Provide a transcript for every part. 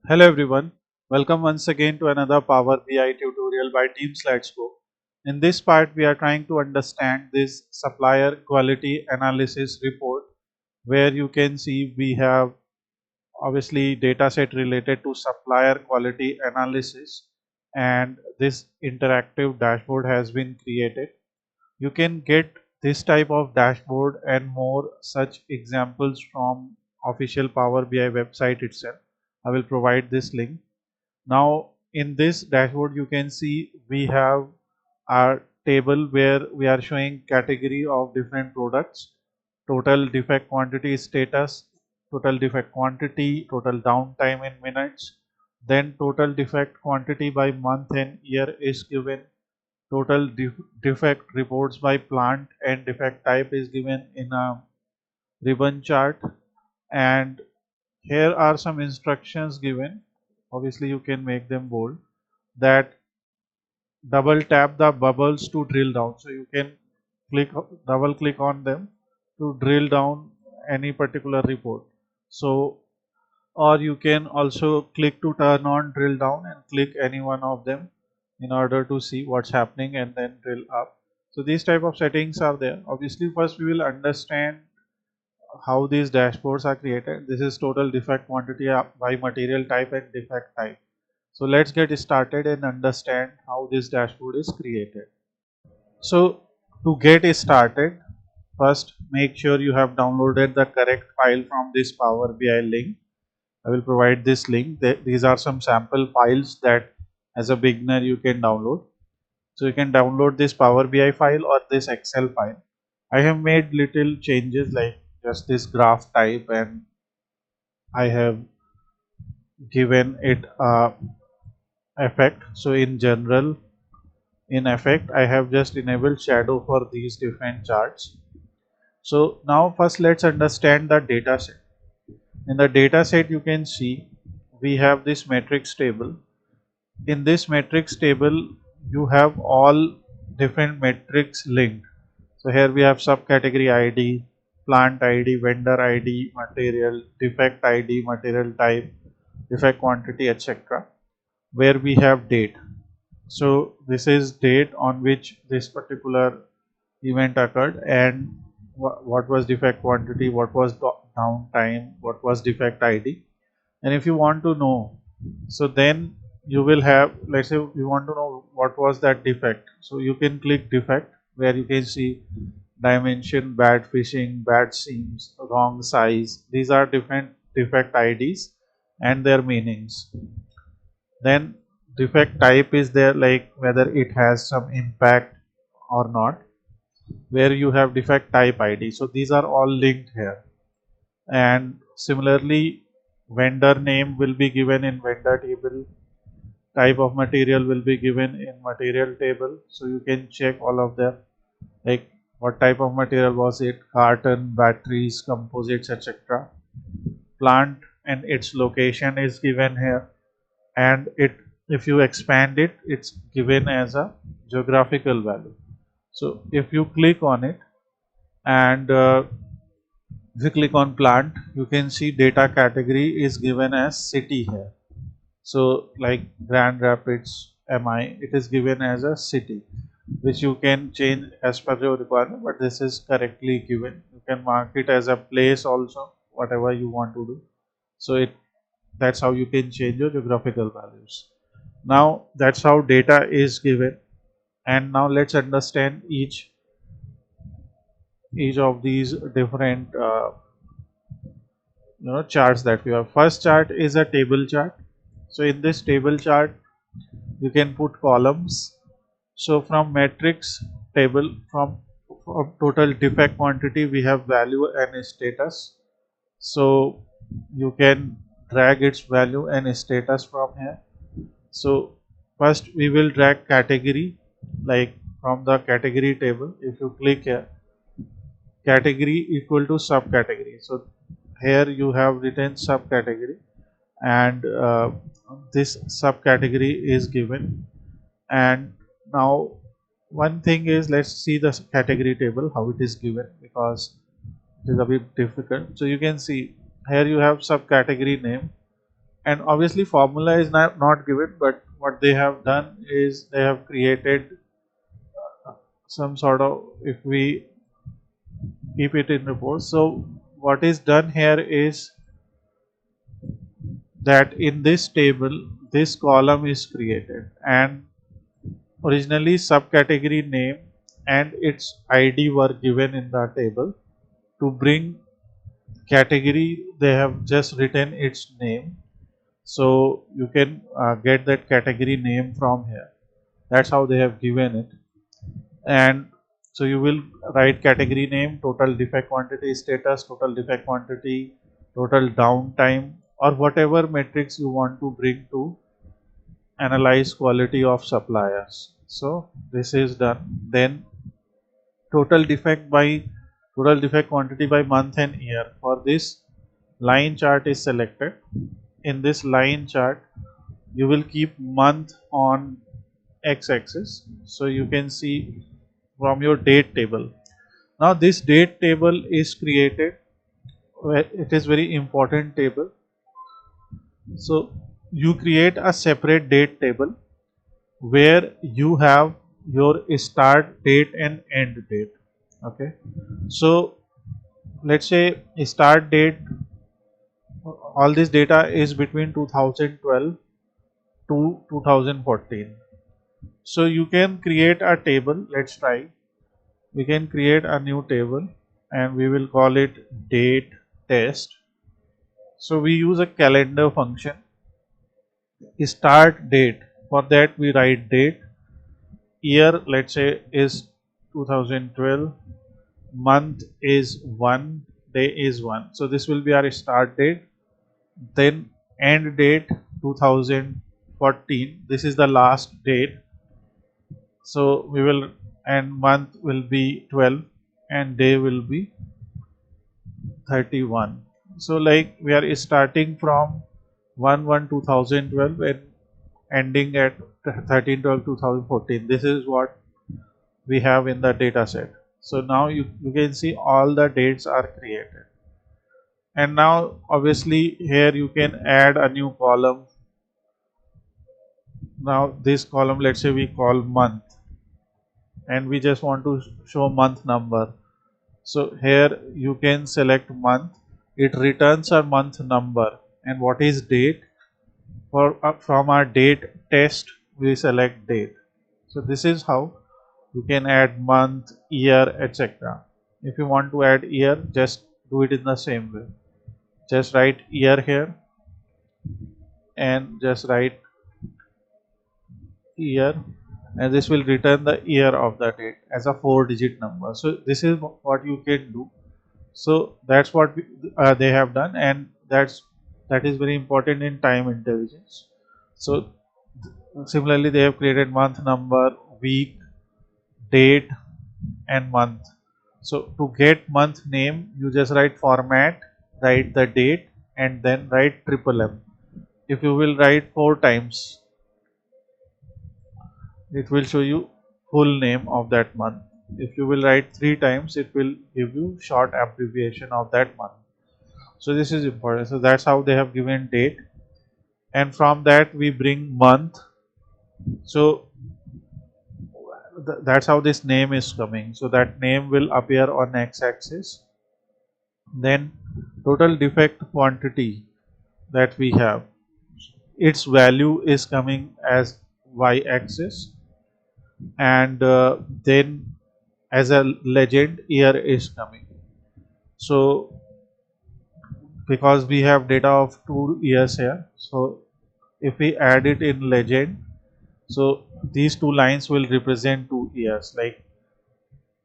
Hello everyone, welcome once again to another Power BI tutorial by Team Slides.go. In this part, we are trying to understand this supplier quality analysis report where you can see we have obviously data set related to supplier quality analysis, and this interactive dashboard has been created. You can get this type of dashboard and more such examples from official Power BI website itself. I will provide this link. Now in this dashboard you can see we have our table where we are showing category of different products, total defect quantity status, total defect quantity, total downtime in minutes, then total defect quantity by month and year is given, total defect reports by plant and defect type is given in a ribbon chart, and here are some instructions given. Obviously you can make them bold, that double tap the bubbles to drill down, so you can double click on them to drill down any particular report. So or you can also click to turn on drill down and click any one of them in order to see what's happening and then drill up. So these type of settings are there. Obviously first we will understand how these dashboards are created. This is total defect quantity by material type and defect type. So let's get started and understand how this dashboard is created. So to get started, first make sure you have downloaded the correct file from this Power BI link. I will provide this link. These are some sample files that as a beginner you can download. So you can download this Power BI file or this Excel file. I have made little changes like just this graph type, and I have given it a effect. So in general, in effect, I have just enabled shadow for these different charts. So now first let's understand the data set. In the data set you can see we have this matrix table. In this matrix table you have all different metrics linked. So here we have subcategory ID, plant ID, vendor ID, material, defect ID, material type, defect quantity, etc. where we have date. So this is date on which this particular event occurred, and what was defect quantity, what was downtime, what was defect ID. And if you want to know, so then you will have, let's say you want to know what was that defect, so you can click defect where you can see dimension, bad fishing, bad seams, wrong size. These are different defect IDs and their meanings. Then defect type is there, like whether it has some impact or not, where you have defect type ID. So these are all linked here. And similarly, vendor name will be given in vendor table, type of material will be given in material table. So you can check all of them, like what type of material was it, carton, batteries, composites, etc. Plant and its location is given here, and it, if you expand it, it's given as a geographical value. So if you click on it, and if you click on plant, you can see data category is given as city here. So like Grand Rapids MI, it is given as a city, which you can change as per your requirement, but this is correctly given. You can mark it as a place also, whatever you want to do. So that's how you can change your geographical values. Now that's how data is given, and now let's understand each of these different charts that we have. First chart is a table chart. So in this table chart you can put columns. So from matrix table, from total defect quantity we have value and status. So you can drag its value and status from here. So first we will drag category, like from the category table. If you click here, category equal to subcategory. So here you have written subcategory, and this subcategory is given. And now one thing is, let's see the category table how it is given, because it is a bit difficult. So you can see here you have subcategory name, And obviously formula is not given, but what they have done is they have created some sort of, if we keep it in report. So what is done here is that in this table this column is created, and originally subcategory name and its ID were given in the table. To bring category they have just written its name, so you can get that category name from here. That's how they have given it. And so you will write category name, total defect quantity status, total defect quantity, total downtime, or whatever metrics you want to bring to analyze quality of suppliers. So this is done. Then total defect by total defect quantity by month and year. For this, line chart is selected. In this line chart you will keep month on x-axis, so you can see from your date table. Now this date table is created, it is very important table. So you create a separate date table where you have your start date and end date. Okay, so let's say start date, all this data is between 2012 to 2014. So you can create a table. Let's try. We can create a new table and we will call it date test. So we use a calendar function. Start date, for that we write date. Year, let's say, is 2012. Month is 1, day is 1. So this will be our start date. Then end date 2014. This is the last date. So we will, and month will be 12 and day will be 31. So like we are starting from 1/1/2012 and ending at 13/12/2014. This is what we have in the data set. So now you can see all the dates are created. And now obviously here you can add a new column. Now this column, let's say we call month, and we just want to show month number. So here you can select month, it returns a month number, and what is date. For from our date test we select date. So this is how you can add month, year, etc. If you want to add year, just do it in the same way. Just write year here and just write year, and this will return the year of the date as a 4-digit number. So this is what you can do. So that's what they have done, and that is very important in time intelligence. So similarly they have created month number, week, date, and month. So to get month name, you just write format, write the date, and then write triple M. If you will write 4 times, it will show you full name of that month. If you will write 3 times, it will give you short abbreviation of that month. So this is important. So that's how they have given date, and from that we bring month. So that's how this name is coming. So that name will appear on x-axis. Then total defect quantity that we have, its value is coming as y-axis, and then as a legend year is coming. So because we have data of 2 years here, so if we add it in legend, so these 2 lines will represent 2 years, like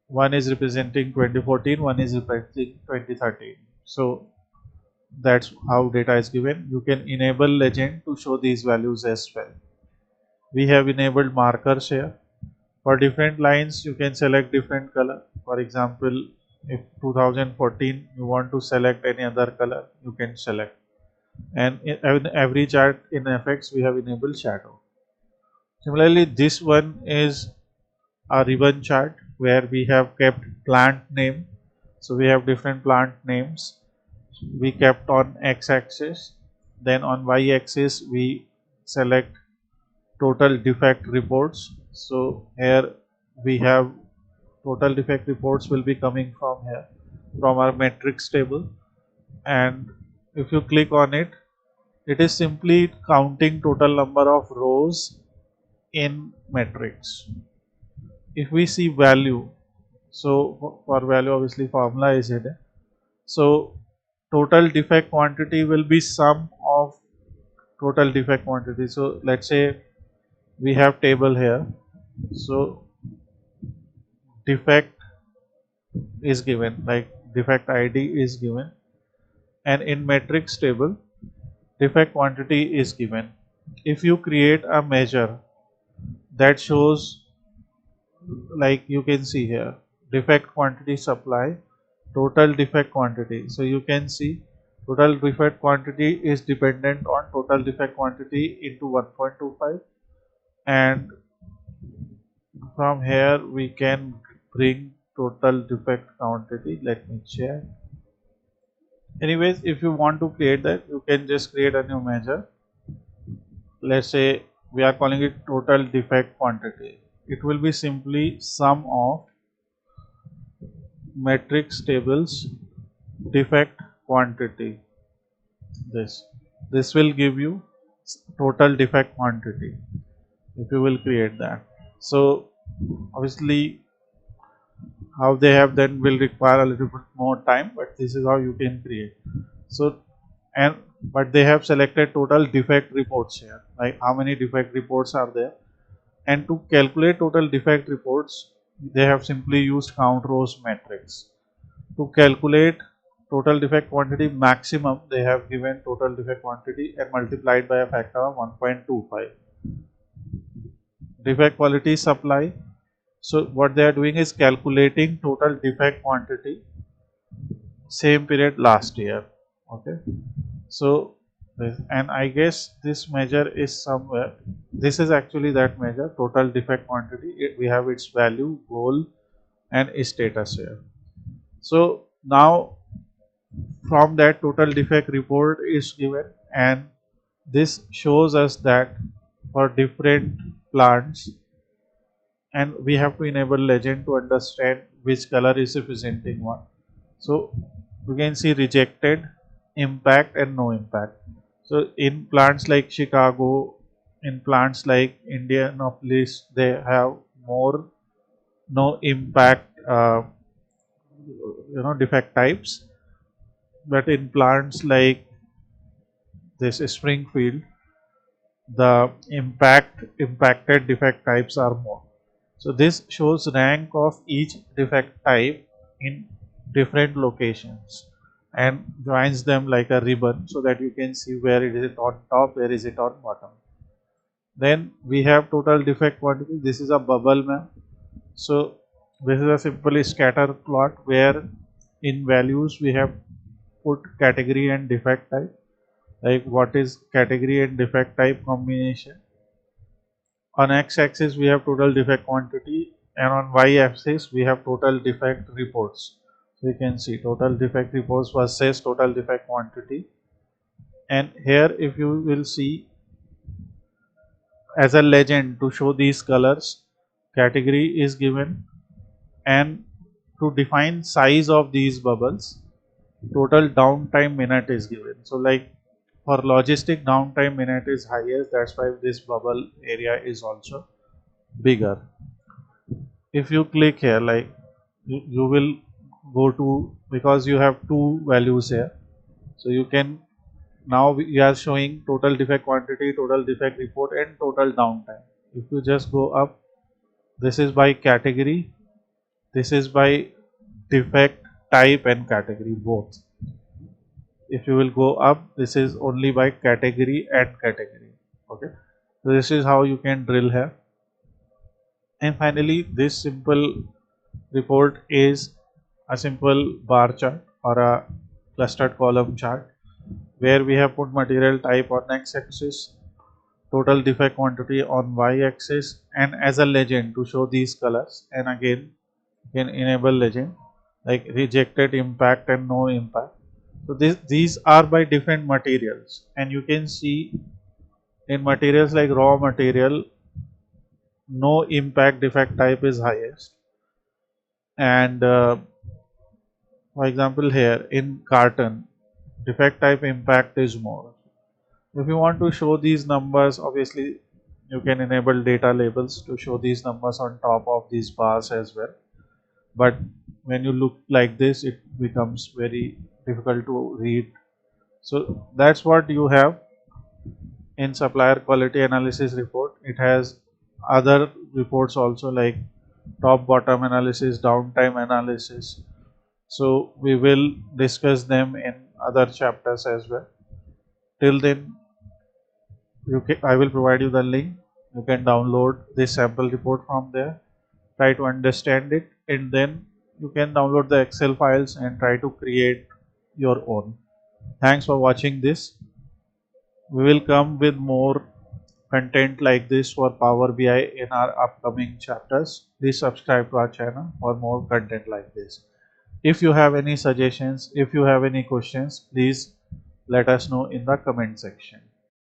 one is representing 2014, one is representing 2013. So that's how data is given. You can enable legend to show these values as well. We have enabled markers here. For different lines you can select different color. For example, if 2014 you want to select any other color, you can select. And in every chart in FX we have enabled shadow. Similarly, this one is a ribbon chart where we have kept plant name. So we have different plant names we kept on x-axis, Then on y-axis we select total defect reports. So here we have total defect reports will be coming from here, from our metrics table. And if you click on it, it is simply counting total number of rows in matrix. If we see value, so for value obviously formula is hidden. So total defect quantity will be sum of total defect quantity. So let's say we have table here. So defect is given, like defect ID is given, and in matrix table defect quantity is given. If you create a measure that shows, like you can see here, defect quantity supply, total defect quantity. So you can see total defect quantity is dependent on total defect quantity into 1.25, and from here we can bring total defect quantity. Let me check. Anyways, if you want to create that, you can just create a new measure. Let's say we are calling it total defect quantity. It will be simply sum of matrix tables defect quantity. This will give you total defect quantity if you will create that. So obviously how they have then will require a little bit more time, but this is how you can create. So and but they have selected total defect reports here, like how many defect reports are there, and to calculate total defect reports they have simply used count rows matrix. To calculate total defect quantity maximum, they have given total defect quantity and multiplied by a factor of 1.25. Defect quality supply, so what they are doing is calculating total defect quantity same period last year. Okay, so and I guess this measure is somewhere, this is actually that measure, total defect quantity. We have its value, goal and status here. So now from that total defect report is given, and this shows us that for different plants, and we have to enable legend to understand which color is representing what. So you can see rejected, impact and no impact. So in plants like Chicago, in plants like Indianapolis, they have more no impact defect types, but in plants like this Springfield, the impacted defect types are more. So this shows rank of each defect type in different locations and joins them like a ribbon, so that you can see where it is on top, where is it on bottom. Then we have total defect quantity. This is a bubble map. So this is a simple scatter plot where in values we have put category and defect type, like what is category and defect type combination. On x-axis we have total defect quantity, and on y-axis we have total defect reports. So you can see total defect reports versus total defect quantity. And here if you will see, as a legend to show these colors, category is given, and to define size of these bubbles, total downtime minute is given. So like for logistic, downtime minute is highest, that's why this bubble area is also bigger. If you click here, like you will go to, because you have two values here, so you can, now we are showing total defect quantity, total defect report and total downtime. If you just go up, this is by category, this is by defect type and category both. If you will go up, this is only by category and category. Okay, so this is how you can drill here. And finally this simple report is a simple bar chart or a clustered column chart, where we have put material type on x-axis, total defect quantity on y-axis, and as a legend to show these colors. And again you can enable legend like rejected, impact and no impact. So these are by different materials, and you can see in materials like raw material, no impact defect type is highest, and for example here in carton, defect type impact is more. If you want to show these numbers, obviously you can enable data labels to show these numbers on top of these bars as well, but when you look like this it becomes very difficult to read. So that's what you have in supplier quality analysis report. It has other reports also like top bottom analysis, downtime analysis. So we will discuss them in other chapters as well. Till then, I will provide you the link. You can download this sample report from there, try to understand it, and then you can download the Excel files and try to create your own. Thanks for watching this. We will come with more content like this for Power BI in our upcoming chapters. Please subscribe to our channel for more content like this. If you have any suggestions, if you have any questions, please let us know in the comment section.